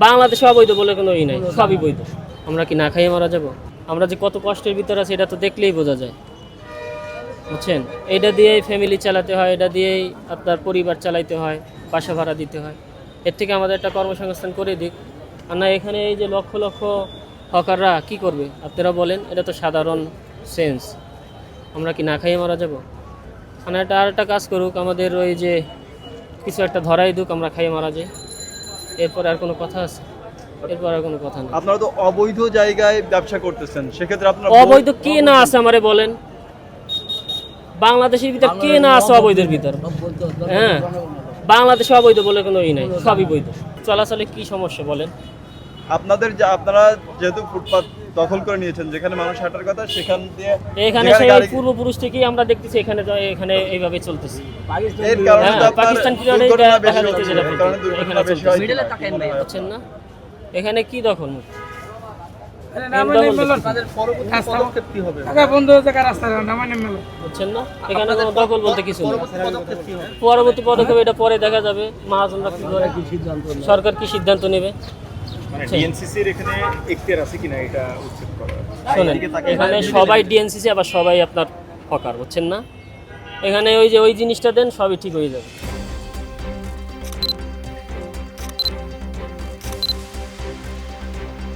বাংলাদেশে অবৈধ বলে কোনো ই নাই, সবই বৈধ। আমরা কি না খাইয়ে মারা যাব? আমরা যে কত কষ্টের ভিতরে আছি এটা তো দেখলেই বোঝা যায়, বুঝছেন? এটা দিয়েই ফ্যামিলি চালাতে হয়, এটা দিয়েই আপনার পরিবার চালাইতে হয়, বাসা ভাড়া দিতে হয়। এর থেকে আমাদের একটা কর্মসংস্থান করে দিক। আর না এখানে এই যে লক্ষ লক্ষ হকাররা কি করবে আপনারা বলেন? এটা তো সাধারণ সেন্স। আমরা কি না খাইয়ে মারা যাব? মানে এটা আর একটা কাজ করুক, আমাদের ওই যে কিছু একটা ধরাই দুক, আমরা খাইয়ে মারা যাই। এরপর আর কোনো কথা আছে? এরপর আর কোনো কথা নেই। আপনারা তো অবৈধ জায়গায় ব্যবসা করতেছেন, সেক্ষেত্রে আপনারা অবৈধ কে না আছে আমারে বলেন? বাংলাদেশের ভিতর কে না আছে অবৈধের ভিতর? হ্যাঁ, বাংলাদেশে অবৈধ বলে কোনো ই নাই, সবই বৈধ। চলাচলে কি সমস্যা বলেন? আপনারা যেহেতু ফুটপাত দখল করে নিয়েছেন, যেখানে মানুষ হাঁটার কথা সেখান দিয়ে এখানে যেখানে সেই গাড়ি- পূর্বপুরুষ থেকেই আমরা দেখতেছি এখানে এইভাবে চলতেছে। এর কারণে তো হ্যাঁ, আপনার পাকিস্তান পিরিয়ডে দুর্ঘটনা বেশি দেখা যাচ্ছে হচ্ছে, যেটা এর কারণে এখানে দুর্ঘটনা বেশি চলতেছে। হয়। বুঝছেন না? এখানে কি দখল? বুঝছেন না? এখানে কোনো দখল বলতে কিছু নেই। পরবর্তী পদক্ষেপ এটা পরে দেখা যাবে, মহাজনরা কি করে, সরকার কি সিদ্ধান্ত নেবে। মানে ডিএনসিসির এখানে এখতিয়ার আছে কিনা এটা উচ্ছেদ করা। শোনেন, এখানে সবাই ডিএনসিসি, আবার সবাই আপনার হকার, বুঝছেন না? এখানে ওই জিনিসটা দেন, সবই ঠিক হয়ে যাবে।